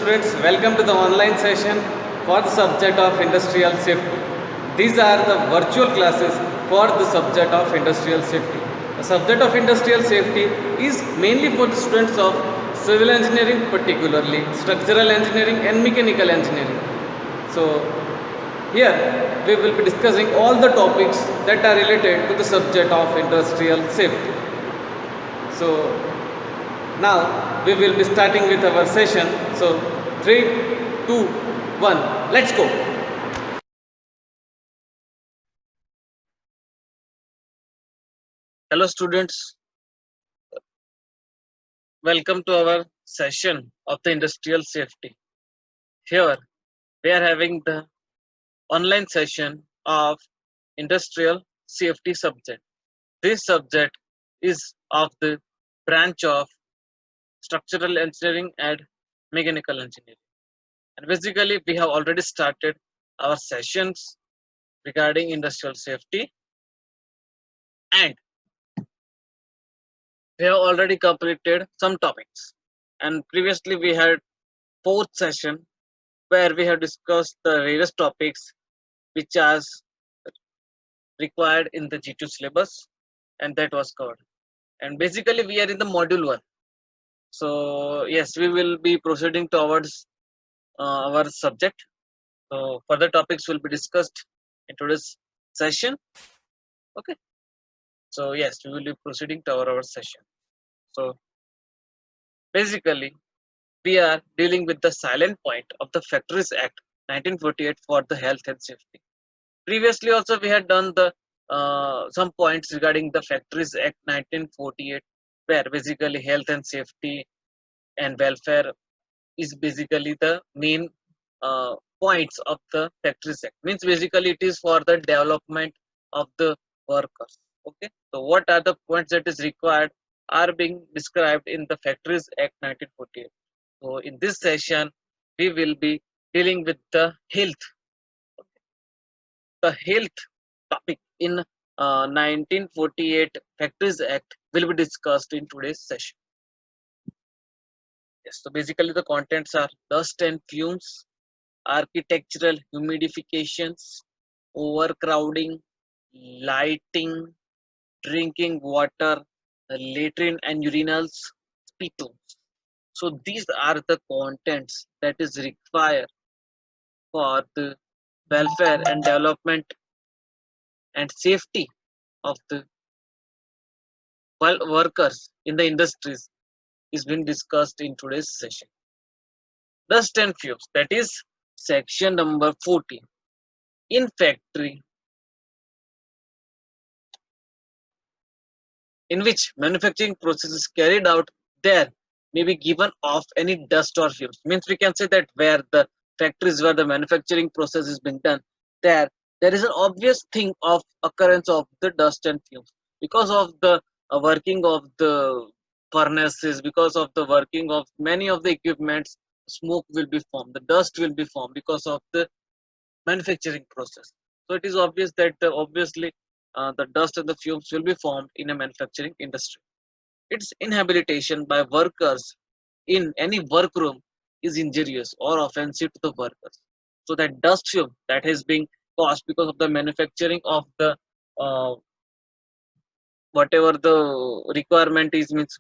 students, welcome to the online session for the subject of industrial safety. These are the virtual classes for the subject of industrial safety. The subject of industrial safety is mainly for the students of civil engineering, particularly structural engineering and mechanical engineering. So here we will be discussing all the topics that are related to the subject of industrial safety. So now we will be starting with our session. So 3, 2, 1, let's go. Hello students, welcome to our session of the industrial safety. Here we are having the online session of industrial safety subject. This subject is of the branch of structural engineering and mechanical engineering. And basically we have already started our sessions regarding industrial safety, and we have already completed some topics. And previously we had fourth session where we have discussed the various topics which are required in the G2 syllabus, and that was covered. And basically we are in the module 1. So yes, we will be proceeding towards our subject. So further topics will be discussed in today's session. Okay. So yes, we will be proceeding to our session. So basically we are dealing with the silent point of the Factories Act 1948 for the health and safety. Previously also we had done the some points regarding the Factories Act 1948, where basically health and safety and welfare is basically the main points of the Factories Act. Means basically it is for the development of the workers. Okay, so what are the points that is required are being described in the Factories Act 1948. So in this session we will be dealing with the health. The health topic in 1948 Factories Act will be discussed in today's session. Yes, so basically the contents are dust and fumes, architectural humidifications, overcrowding, lighting, drinking water, latrine and urinals, spittoons. So these are the contents that is required for the welfare and development and safety of the workers in the industries is being discussed in today's session. Dust and fumes, that is section number 14. In factory in which manufacturing process is carried out, there may be given off any dust or fumes. Means we can say that where the factories where the manufacturing process is being done, there is an obvious thing of occurrence of the dust and fumes because of the working of the furnaces, because of the working of many of the equipments. Smoke will be formed, the dust will be formed because of the manufacturing process. So it is obvious that obviously the dust and the fumes will be formed in a manufacturing industry. Its inhabitation by workers in any workroom is injurious or offensive to the workers. So that dust fume that is being caused because of the manufacturing of the whatever the requirement is, means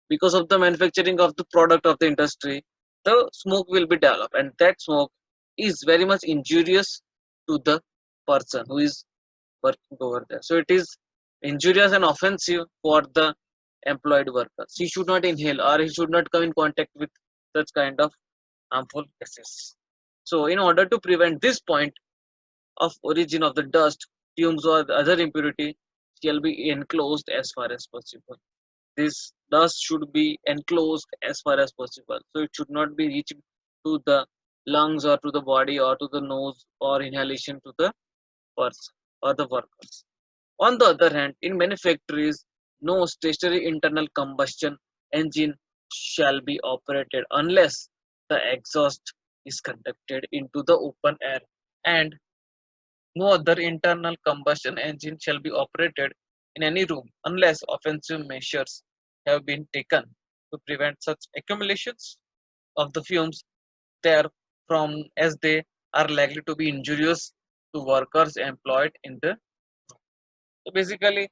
because of the manufacturing of the product of the industry, the smoke will be developed, and that smoke is very much injurious to the person who is working over there. So it is injurious and offensive for the employed workers. He should not inhale or he should not come in contact with such kind of harmful gases. So in order to prevent this point of origin of the dust, fumes or other impurity shall be enclosed as far as possible. This dust should be enclosed as far as possible. So it should not be reached to the lungs or to the body or to the nose or inhalation to the person or the workers. On the other hand, in many factories, no stationary internal combustion engine shall be operated unless the exhaust is conducted into the open air, and no other internal combustion engine shall be operated in any room unless offensive measures have been taken to prevent such accumulations of the fumes there from as they are likely to be injurious to workers employed in the. So basically,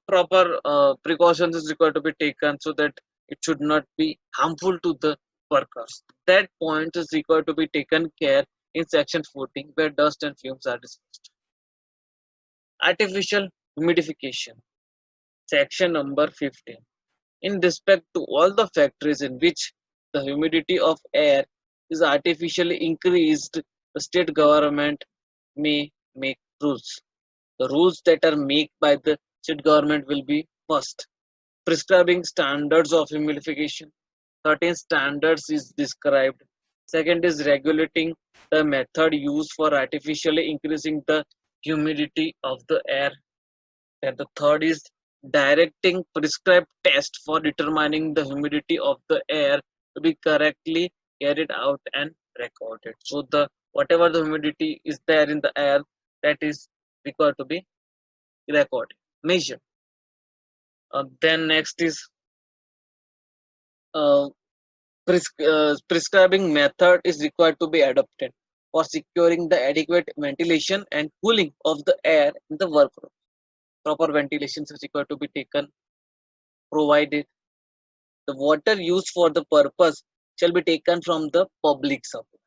proper precautions is required to be taken so that it should not be harmful to the workers. That point is required to be taken care in section 14 where dust and fumes are discussed. Artificial humidification, section number 15. In respect to all the factories in which the humidity of air is artificially increased, the state government may make rules. The rules that are made by the state government will be: first, prescribing standards of humidification. Certain standards is described. Second is regulating the method used for artificially increasing the humidity of the air. And the third is directing prescribed tests for determining the humidity of the air to be correctly carried out and recorded. So the whatever the humidity is there in the air, that is required to be recorded, measured. Then next is uh, prescribing method is required to be adopted for securing the adequate ventilation and cooling of the air in the workroom. Proper ventilation is required to be taken, provided. The water used for the purpose shall be taken from the public supply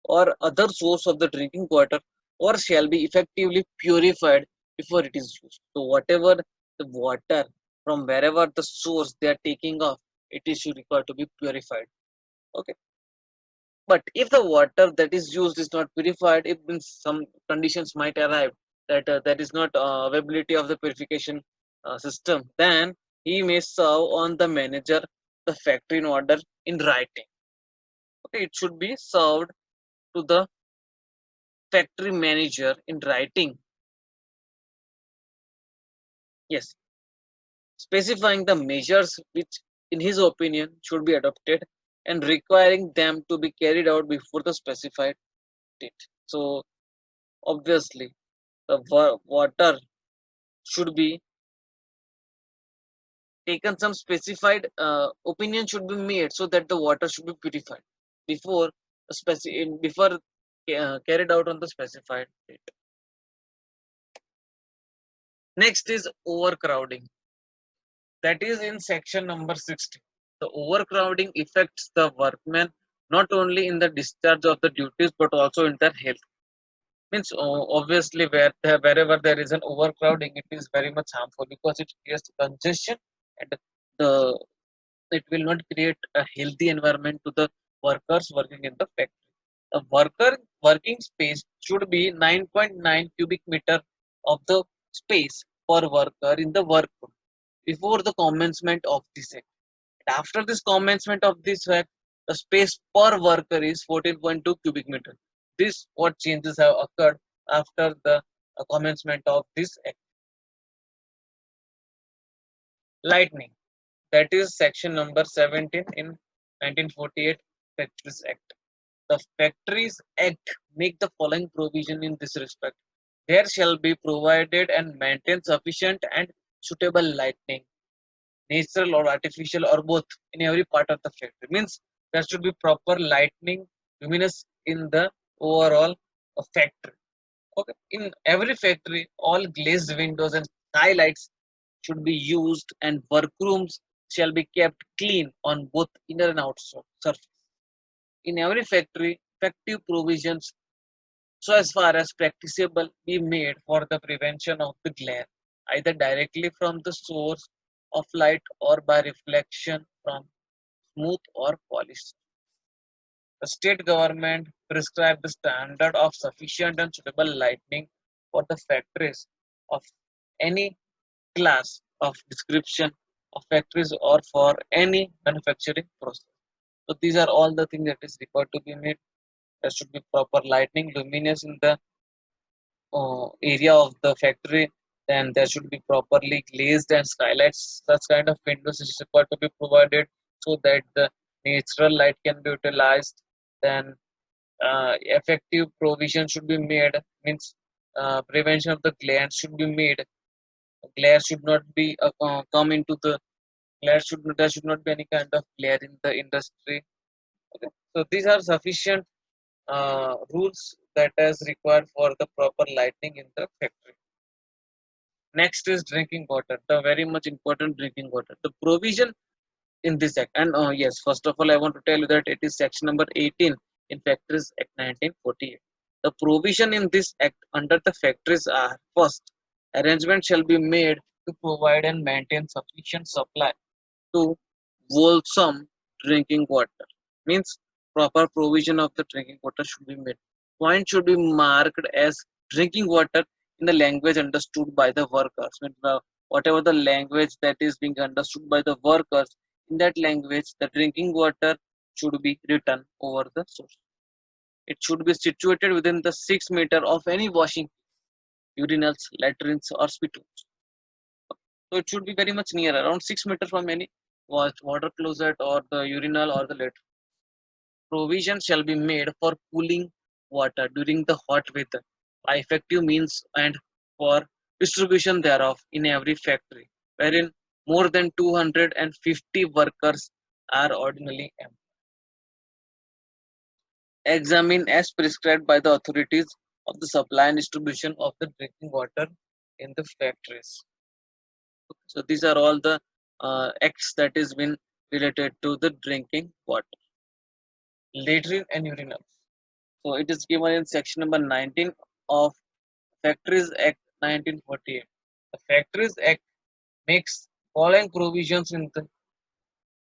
or other source of the drinking water, or shall be effectively purified before it is used. So whatever the water from wherever the source they are taking off, it is required to be purified. Okay. But if the water that is used is not purified, if some conditions might arrive that that is not availability of the purification system, then he may serve on the manager the factory in order in writing. Okay, it should be served to the factory manager in writing. Yes, specifying the measures which, in his opinion, should be adopted and requiring them to be carried out before the specified date. So obviously, the water should be taken, some specified opinion should be made so that the water should be purified before before carried out on the specified date. Next is overcrowding, that is in section number 60. The overcrowding affects the workmen not only in the discharge of the duties but also in their health. Means obviously wherever there is an overcrowding, it is very much harmful because it creates congestion, and the it will not create a healthy environment to the workers working in the factory. A worker working space should be 9.9 cubic meter of the space per worker in the workroom before the commencement of this act. And after this commencement of this act, the space per worker is 14.2 cubic meter. This what changes have occurred after the commencement of this act. Lightning, that is section number 17 in 1948 Factories Act. The Factories Act make the following provision in this respect: there shall be provided and maintained sufficient and suitable lighting, natural or artificial or both, in every part of the factory. Means there should be proper lightning, luminous in the overall factory. Okay. In every factory, all glazed windows and skylights should be used, and workrooms shall be kept clean on both inner and outer surface. In every factory, effective provisions, so as far as practicable, be made for the prevention of the glare, either directly from the source of light or by reflection from smooth or polished. The state government prescribe the standard of sufficient and suitable lighting for the factories of any class of description of factories or for any manufacturing process. So these are all the things that is required to be made. There should be proper lighting, luminous in the area of the factory. Then there should be properly glazed and skylights. Such kind of windows is required to be provided so that the natural light can be utilized. Then effective provision should be made. Means prevention of the glare should be made. Glare should not be come into the glare should there should not be any kind of glare in the industry. Okay. So these are sufficient rules that is required for the proper lighting in the factory. Next is drinking water, the very much important drinking water. The provision in this act, and yes, first of all, I want to tell you that it is section number 18 in Factories Act 1948. The provision in this act under the factories are: first, arrangement shall be made to provide and maintain sufficient supply to wholesome drinking water. Means proper provision of the drinking water should be made. Point should be marked as drinking water in the language understood by the workers. Means, whatever the language that is being understood by the workers, in that language, the drinking water should be written over the source. It should be situated within the 6 meter of any washing, urinals, latrines, or spittoons. So it should be very much near, around 6 meters from any water closet or the urinal or the latrine. Provision shall be made for cooling water during the hot weather by effective means and for distribution thereof in every factory, wherein more than 250 workers are ordinarily employed. Examine as prescribed by the authorities of the supply and distribution of the drinking water in the factories. So these are all the acts that is been related to the drinking water. Latrine and urinals. So it is given in section number 19 of Factories Act 1948. The Factories Act makes following provisions in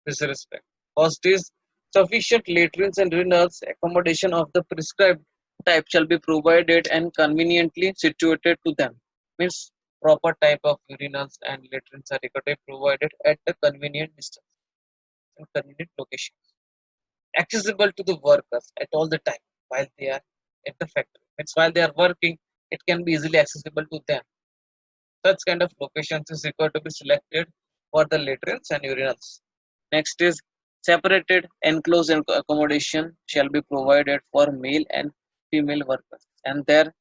this respect. First is sufficient latrines and urinals accommodation of the prescribed type shall be provided and conveniently situated to them. Means proper type of urinals and latrines are required to be provided at a convenient distance and convenient location, accessible to the workers at all the time while they are at the factory. Means while they are working, it can be easily accessible to them. Such kind of locations is required to be selected for the latrines and urinals. Next is separated enclosed accommodation shall be provided for male and female workers, and there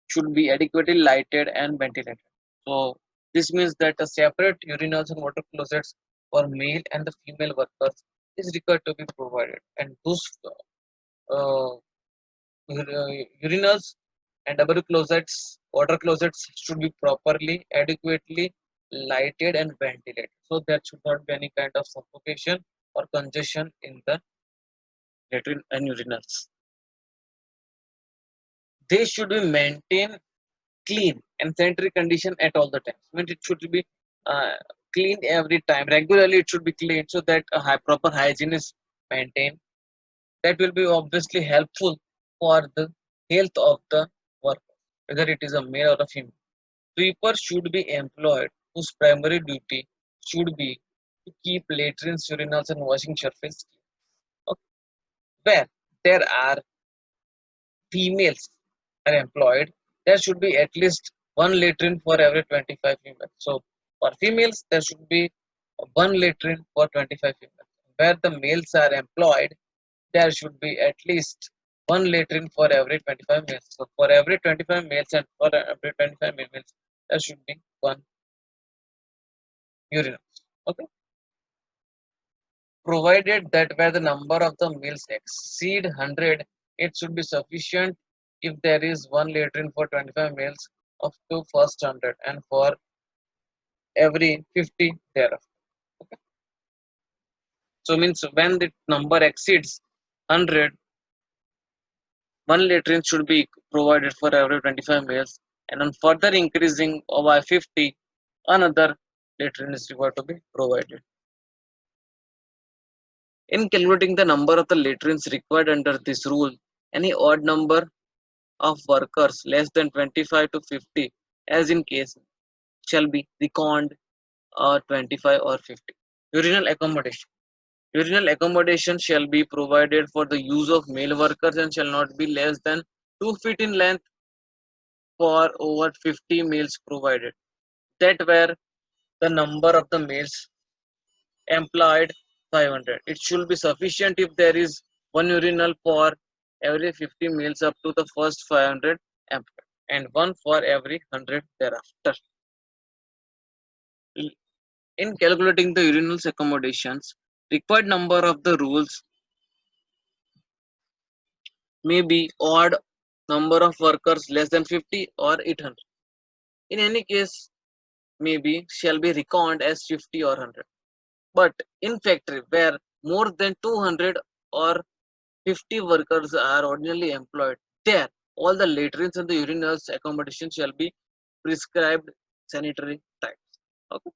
should be adequately lighted and ventilated. So this means that a separate urinals and water closets for male and the female workers is required to be provided, and those uh, urinals and double closets, water closets should be properly, adequately lighted and ventilated. So there should not be any kind of suffocation or congestion in the latrine and urinals. They should be maintained clean and sanitary condition at all the times. I mean, it should be uh, clean every time. Regularly, it should be cleaned so that a proper hygiene is maintained. That will be obviously helpful for the health of the worker, whether it is a male or a female. Sweepers should be employed whose primary duty should be to keep latrines, urinals, and washing surface clean. Okay. Where there are females are employed, there should be at least one latrine for every 25 females. So for females, there should be one latrine for 25 females. Where the males are employed, there should be at least one latrine for every 25 males. So for every 25 males and for every 25 females, there should be one urinal. Okay. Provided that where the number of the males exceed 100, it should be sufficient if there is one latrine for 25 males of two first 100 and for every 50 thereafter. Okay. So means when the number exceeds 100, one latrine should be provided for every 25 males, and on further increasing by 50, another latrine is required to be provided. In calculating the number of the latrines required under this rule, any odd number of workers less than 25 to 50, as in case, shall be reckoned 25 or 50. Urinal accommodation. Urinal accommodation shall be provided for the use of male workers and shall not be less than 2 feet in length for over 50 males provided. That where the number of the males employed 500. It should be sufficient if there is one urinal for every 50 males up to the first 500 employed and one for every 100 thereafter. In calculating the urinals accommodations, required number of the rules may be odd number of workers less than 50 or 800. In any case, maybe shall be reckoned as 50 or 100. But in factory where more than 200 or 50 workers are ordinarily employed, there all the latrines and the urinals accommodation shall be prescribed sanitary types. Okay.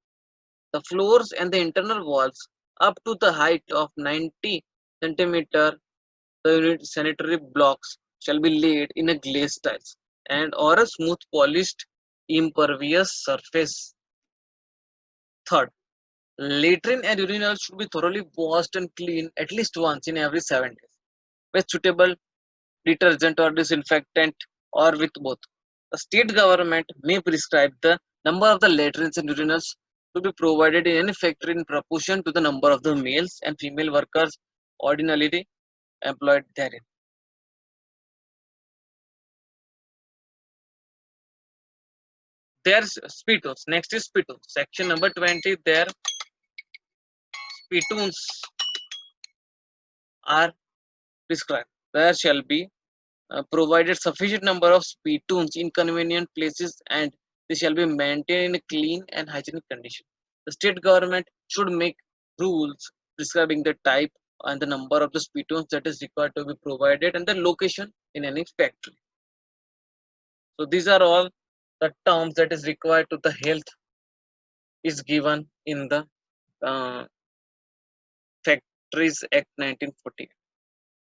The floors and the internal walls up to the height of 90 centimeter, the unit sanitary blocks shall be laid in a glazed tiles and or a smooth polished impervious surface. Third, latrine and urinal should be thoroughly washed and cleaned at least once in every 7 days with suitable detergent or disinfectant or with both. The state government may prescribe the number of the latrines and urinals to be provided in any factory in proportion to the number of the males and female workers ordinarily employed therein. There's spittoons. Next is spittoons. Section number 20. There spittoons are prescribed. There shall be provided sufficient number of spittoons in convenient places and they shall be maintained in a clean and hygienic condition. The state government should make rules prescribing the type and the number of the spittoons that is required to be provided and the location in any factory. So these are all the terms that is required to the health is given in the uh, Factories Act 1940.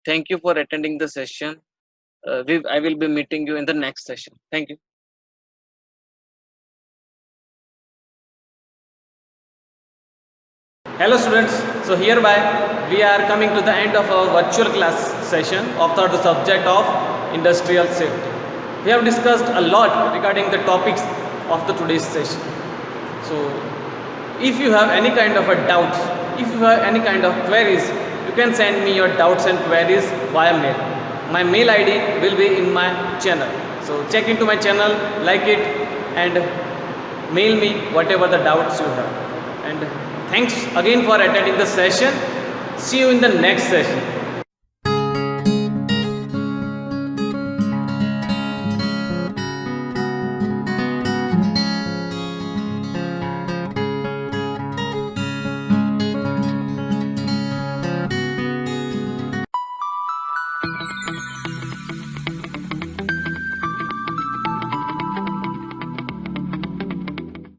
Thank you for attending the session. I will be meeting you in the next session. Thank you. Hello students, so hereby we are coming to the end of our virtual class session of the subject of industrial safety. We have discussed a lot regarding the topics of the today's session. So if you have any kind of a doubts, if you have any kind of queries, you can send me your doubts and queries via mail. My mail ID will be in my channel. So check into my channel, like it and mail me whatever the doubts you have. And thanks again for attending the session. See you in the next session.